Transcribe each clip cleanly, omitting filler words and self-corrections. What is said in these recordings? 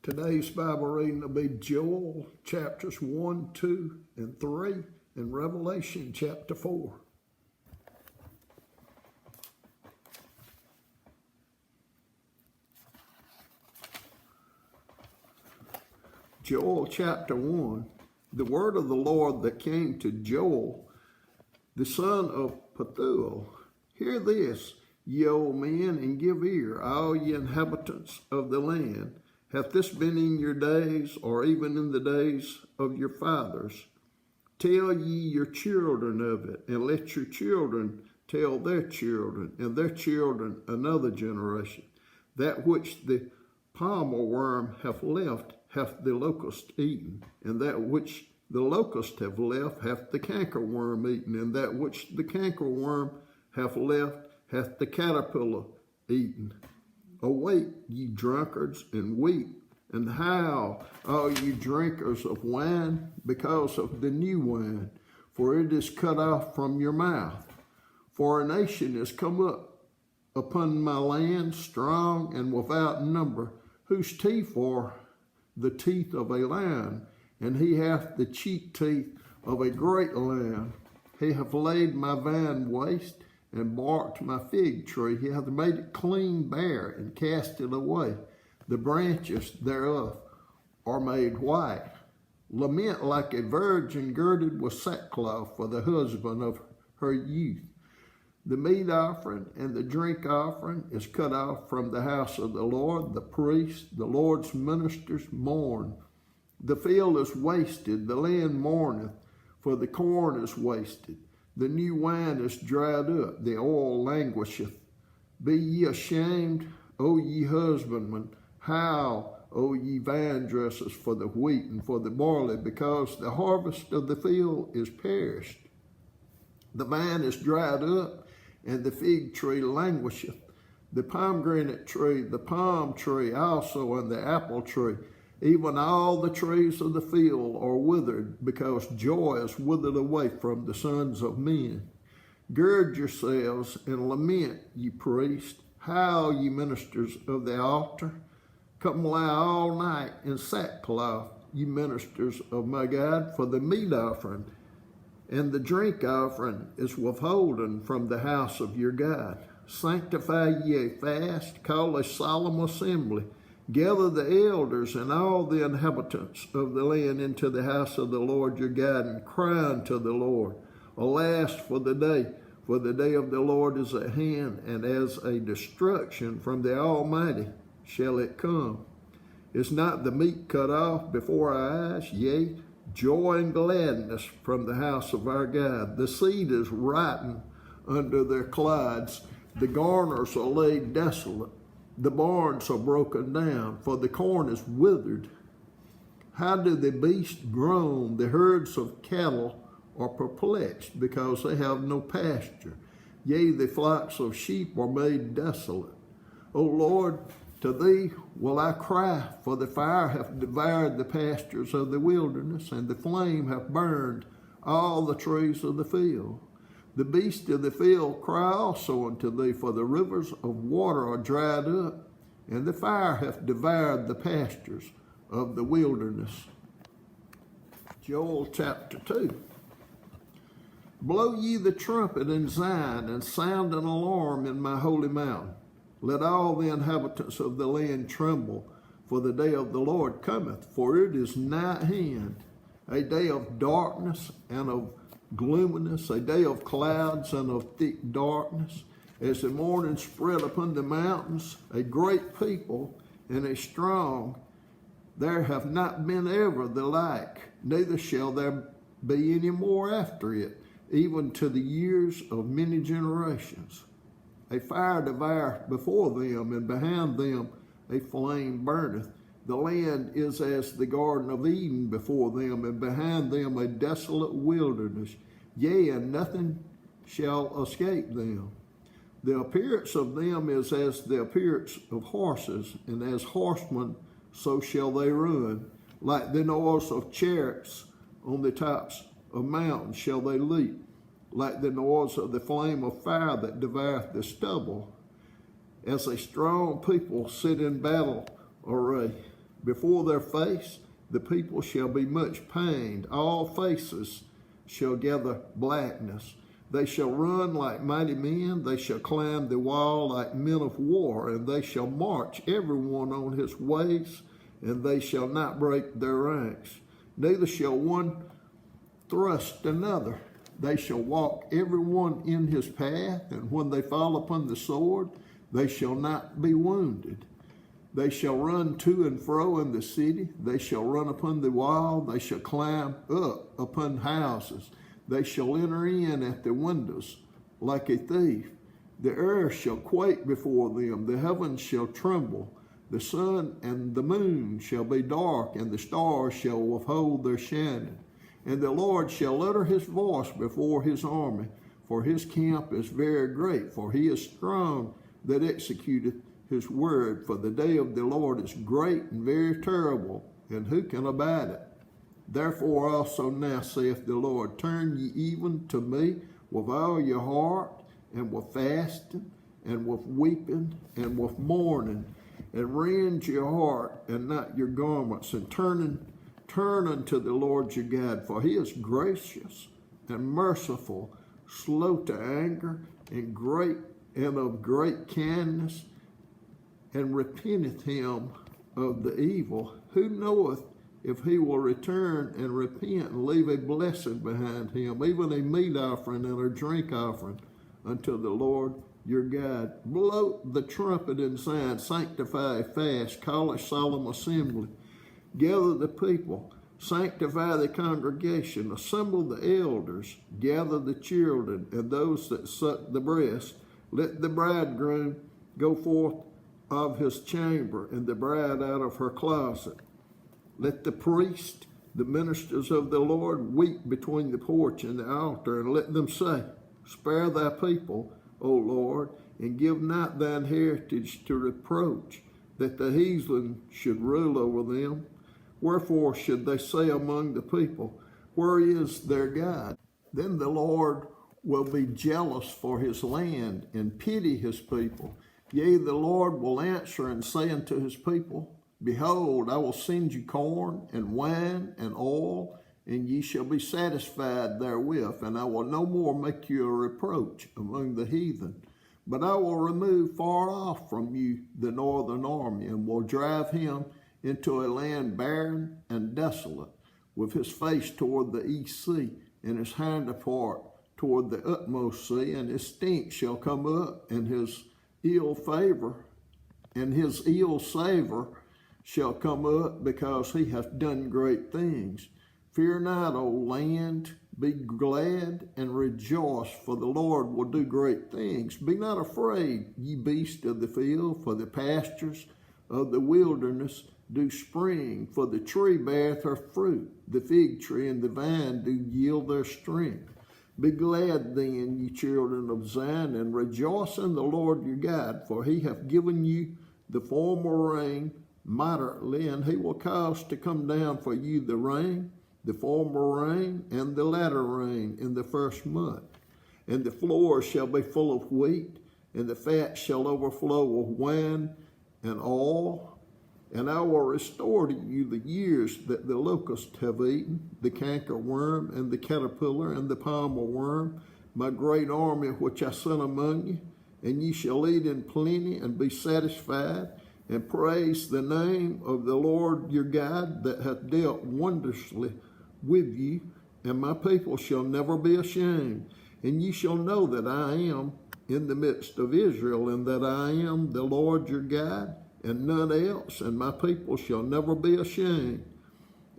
Today's Bible reading will be Joel chapters 1, 2, and 3, and Revelation chapter 4. Joel chapter 1. The word of the Lord that came to Joel, the son of Pethuel. Hear this, ye old men, and give ear, all ye inhabitants of the land. Hath this been in your days, or even in the days of your fathers? Tell ye your children of it, and let your children tell their children, and their children another generation. That which the palmer worm hath left hath the locust eaten, and that which the locust have left hath the cankerworm eaten, and that which the cankerworm hath left hath the caterpillar eaten. Awake, ye drunkards, and weep, and howl, all ye drinkers of wine, because of the new wine, for it is cut off from your mouth. For a nation is come up upon my land, strong and without number, whose teeth are the teeth of a lion, and he hath the cheek teeth of a great lion. He hath laid my vine waste, and barked my fig tree. He hath made it clean bare, and cast it away. The branches thereof are made white. Lament like a virgin girded with sackcloth for the husband of her youth. The meat offering and the drink offering is cut off from the house of the Lord. The priests, the Lord's ministers, mourn. The field is wasted, the land mourneth, for the corn is wasted. The new wine is dried up, the oil languisheth. Be ye ashamed, O ye husbandmen, howl, O ye vine dressers, for the wheat and for the barley, because the harvest of the field is perished. The vine is dried up, and the fig tree languisheth. The pomegranate tree, the palm tree also, and the apple tree, even all the trees of the field are withered, because joy is withered away from the sons of men. Gird yourselves and lament, ye priests, howl, ye ministers of the altar. Come lie all night in sackcloth, ye ministers of my God, for the meat offering and the drink offering is withholden from the house of your God. Sanctify ye a fast, call a solemn assembly. Gather the elders and all the inhabitants of the land into the house of the Lord your God, and cry unto the Lord. Alas for the day of the Lord is at hand, and as a destruction from the Almighty shall it come. Is not the meat cut off before our eyes? Yea, joy and gladness from the house of our God. The seed is ripened under their clods. The garners are laid desolate. The barns are broken down, for the corn is withered. How do the beasts groan? The herds of cattle are perplexed, because they have no pasture. Yea, the flocks of sheep are made desolate. O Lord, to thee will I cry, for the fire hath devoured the pastures of the wilderness, and the flame hath burned all the trees of the field. The beasts of the field cry also unto thee, for the rivers of water are dried up, and the fire hath devoured the pastures of the wilderness. Joel chapter 2. Blow ye the trumpet in Zion, and sound an alarm in my holy mountain. Let all the inhabitants of the land tremble, for the day of the Lord cometh, for it is nigh at hand, a day of darkness and of gloominess, a day of clouds and of thick darkness, as the morning spread upon the mountains, a great people and a strong. There have not been ever the like, neither shall there be any more after it, even to the years of many generations. A fire devoureth before them, and behind them a flame burneth. The land is as the Garden of Eden before them, and behind them a desolate wilderness. Yea, and nothing shall escape them. The appearance of them is as the appearance of horses, and as horsemen so shall they run. Like the noise of chariots on the tops of mountains shall they leap. Like the noise of the flame of fire that devoureth the stubble. As a strong people sit in battle array, Before their face the people shall be much pained. All faces shall gather blackness. They shall run like mighty men. They shall climb the wall like men of war, and they shall march every one on his ways, and they shall not break their ranks. Neither shall one thrust another. They shall walk every one in his path, and when they fall upon the sword, they shall not be wounded. They shall run to and fro in the city. They shall run upon the wall. They shall climb up upon houses. They shall enter in at the windows like a thief. The earth shall quake before them. The heavens shall tremble. The sun and the moon shall be dark, and the stars shall withhold their shining. And the Lord shall utter his voice before his army, for his camp is very great, for he is strong that executeth his word. For the day of the Lord is great and very terrible, and who can abide it? Therefore also now saith the Lord, turn ye even to me with all your heart, and with fasting, and with weeping, and with mourning, and rend your heart and not your garments, and turn unto the Lord your God, for he is gracious and merciful, slow to anger, and of great kindness, and repenteth him of the evil. Who knoweth if he will return and repent and leave a blessing behind him, even a meat offering and a drink offering unto the Lord your God? Blow the trumpet in Zion, sanctify a fast, call a solemn assembly, gather the people, sanctify the congregation, assemble the elders, gather the children and those that suck the breast. Let the bridegroom go forth of his chamber, and the bride out of her closet. Let the priest, the ministers of the Lord, weep between the porch and the altar, and let them say, spare thy people, O Lord, and give not thine heritage to reproach, that the heathen should rule over them. Wherefore should they say among the people, where is their God? Then the Lord will be jealous for his land and pity his people. Yea, the Lord will answer and say unto his people, behold, I will send you corn and wine and oil, and ye shall be satisfied therewith, and I will no more make you a reproach among the heathen. But I will remove far off from you the northern army, and will drive him into a land barren and desolate, with his face toward the east sea, and his hinder part toward the utmost sea, and his stink shall come up, and his ill savor shall come up, because he hath done great things. Fear not, O land, be glad and rejoice, for the Lord will do great things. Be not afraid, ye beasts of the field, for the pastures of the wilderness do spring, for the tree beareth her fruit, the fig tree and the vine do yield their strength. Be glad then, ye children of Zion, and rejoice in the Lord your God, for he hath given you the former rain moderately, and he will cause to come down for you the rain, the former rain, and the latter rain in the first month. And the floor shall be full of wheat, and the fat shall overflow with wine and oil. And I will restore to you the years that the locust have eaten, the cankerworm, and the caterpillar, and the palmer worm, my great army which I sent among you. And ye shall eat in plenty, and be satisfied, and praise the name of the Lord your God, that hath dealt wondrously with you. And my people shall never be ashamed. And ye shall know that I am in the midst of Israel, and that I am the Lord your God, and none else, and my people shall never be ashamed.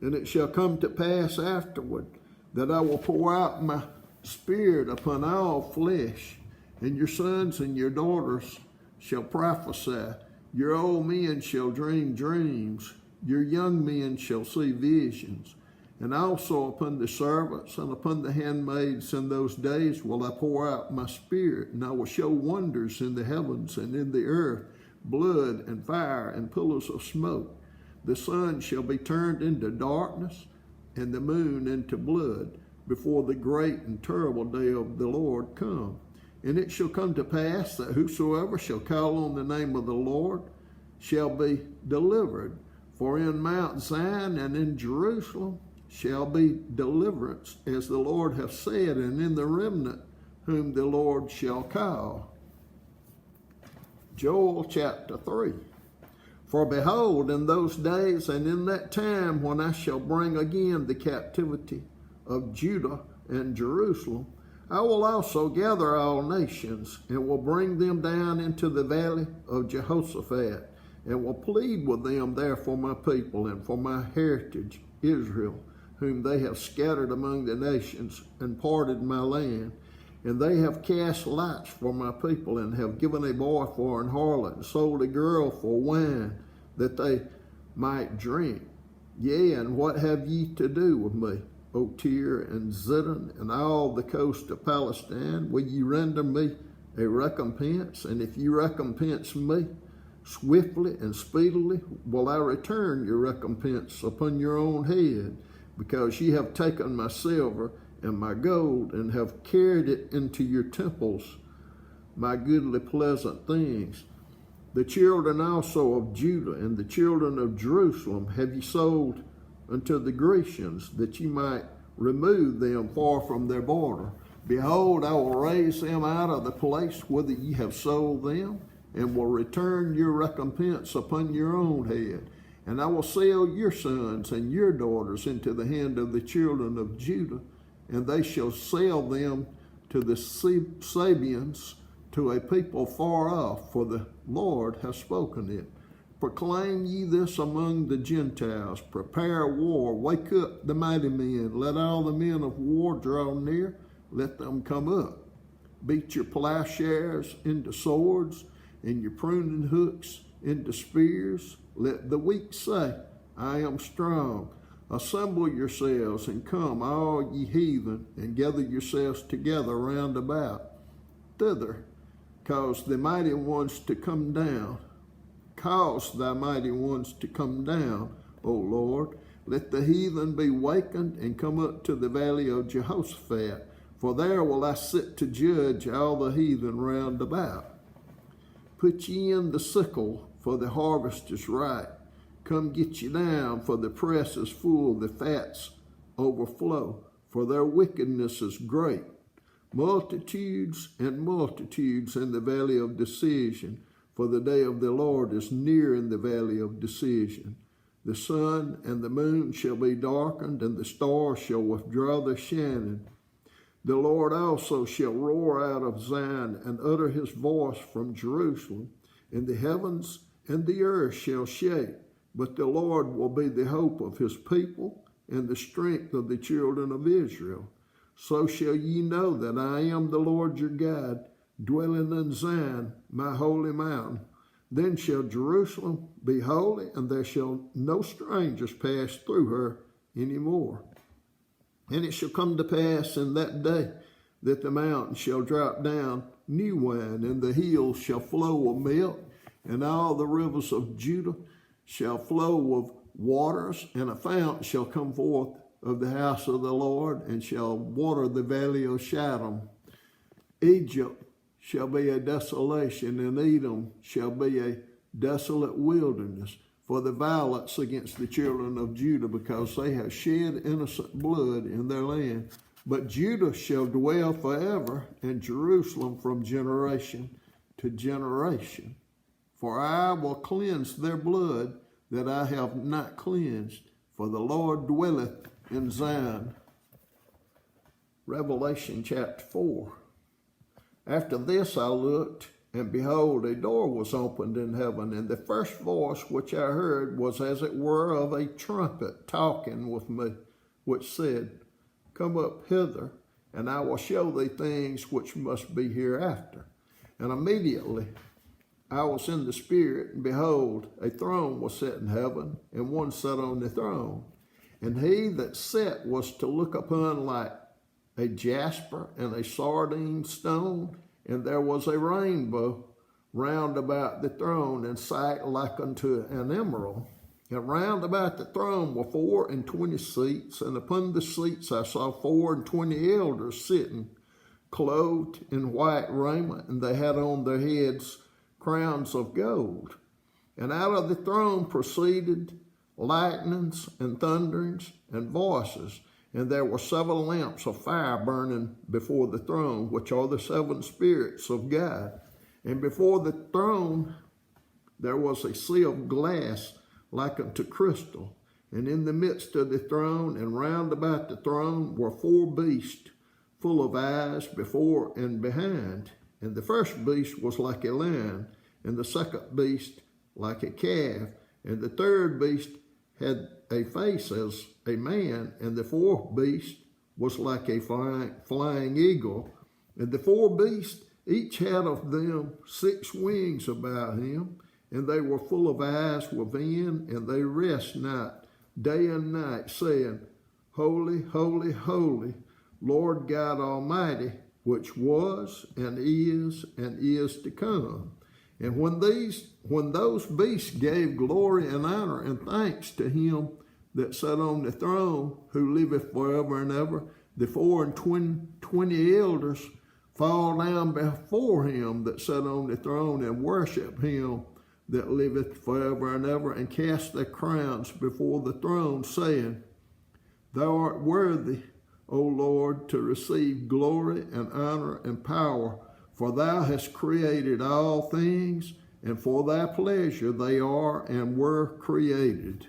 And it shall come to pass afterward that I will pour out my spirit upon all flesh, and your sons and your daughters shall prophesy. Your old men shall dream dreams. Your young men shall see visions. And also upon the servants and upon the handmaids in those days will I pour out my spirit, and I will show wonders in the heavens and in the earth, blood and fire and pillars of smoke. The sun shall be turned into darkness, and the moon into blood, before the great and terrible day of the Lord come. And it shall come to pass that whosoever shall call on the name of the Lord shall be delivered. For in Mount Zion and in Jerusalem shall be deliverance, as the Lord hath said, and in the remnant whom the Lord shall call. Joel chapter 3. For behold, in those days and in that time when I shall bring again the captivity of Judah and Jerusalem, I will also gather all nations, and will bring them down into the valley of Jehoshaphat, and will plead with them there for my people and for my heritage Israel, whom they have scattered among the nations, and parted my land. And they have cast lots for my people, and have given a boy for an harlot, and sold a girl for wine, that they might drink. Yea, and what have ye to do with me, O Tyre and Zidon, and all the coast of Palestine? Will ye render me a recompense? And if ye recompense me, swiftly and speedily will I return your recompense upon your own head, because ye have taken my silver and my gold, and have carried it into your temples, my goodly pleasant things. The children also of Judah and the children of Jerusalem have ye sold unto the Grecians, that ye might remove them far from their border. Behold, I will raise them out of the place whither ye have sold them, and will return your recompense upon your own head. And I will sell your sons and your daughters into the hand of the children of Judah, and they shall sell them to the Sabeans, to a people far off, for the Lord hath spoken it. Proclaim ye this among the Gentiles, prepare war, wake up the mighty men, let all the men of war draw near, let them come up. Beat your plowshares into swords, and your pruning hooks into spears. Let the weak say, I am strong. Assemble yourselves, and come, all ye heathen, and gather yourselves together round about. Thither cause the mighty ones to come down. Cause thy mighty ones to come down, O Lord. Let the heathen be wakened, and come up to the valley of Jehoshaphat, for there will I sit to judge all the heathen round about. Put ye in the sickle, for the harvest is ripe. Come get you down, for the press is full, the fats overflow, for their wickedness is great. Multitudes and multitudes in the valley of decision, for the day of the Lord is near in the valley of decision. The sun and the moon shall be darkened, and the stars shall withdraw their shining. The Lord also shall roar out of Zion, and utter his voice from Jerusalem, and the heavens and the earth shall shake. But the Lord will be the hope of his people, and the strength of the children of Israel. So shall ye know that I am the Lord your God, dwelling in Zion, my holy mountain. Then shall Jerusalem be holy, and there shall no strangers pass through her any more. And it shall come to pass in that day that the mountain shall drop down new wine, and the hills shall flow with milk, and all the rivers of Judah shall flow with waters, and a fountain shall come forth of the house of the Lord, and shall water the valley of Shittim. Egypt shall be a desolation, and Edom shall be a desolate wilderness, for the violence against the children of Judah, because they have shed innocent blood in their land. But Judah shall dwell forever, and Jerusalem from generation to generation. For I will cleanse their blood that I have not cleansed, for the Lord dwelleth in Zion. Revelation chapter 4. After this I looked, and behold, a door was opened in heaven, and the first voice which I heard was as it were of a trumpet talking with me, which said, Come up hither, and I will show thee things which must be hereafter. And immediately I was in the Spirit, and behold, a throne was set in heaven, and one sat on the throne. And he that sat was to look upon like a jasper and a sardine stone, and there was a rainbow round about the throne, in sight like unto an emerald. And round about the throne were 24 seats, and upon the seats I saw 24 elders sitting, clothed in white raiment, and they had on their heads crowns of gold. And out of the throne proceeded lightnings and thunderings and voices. And there were 7 lamps of fire burning before the throne, which are the 7 spirits of God. And before the throne there was a sea of glass like unto crystal. And in the midst of the throne and round about the throne were 4 beasts, full of eyes before and behind. And the first beast was like a lion, and the second beast like a calf, and the third beast had a face as a man, and the 4th beast was like a flying eagle. And the 4 beasts each had of them 6 wings about him, and they were full of eyes within, and they rest not day and night, saying, Holy, holy, holy, Lord God Almighty, which was and is to come. And when those beasts gave glory and honor and thanks to him that sat on the throne, who liveth forever and ever, the 24 elders fall down before him that sat on the throne and worship him that liveth forever and ever, and cast their crowns before the throne, saying, Thou art worthy, O Lord, to receive glory and honor and power, for thou hast created all things, and for thy pleasure they are and were created.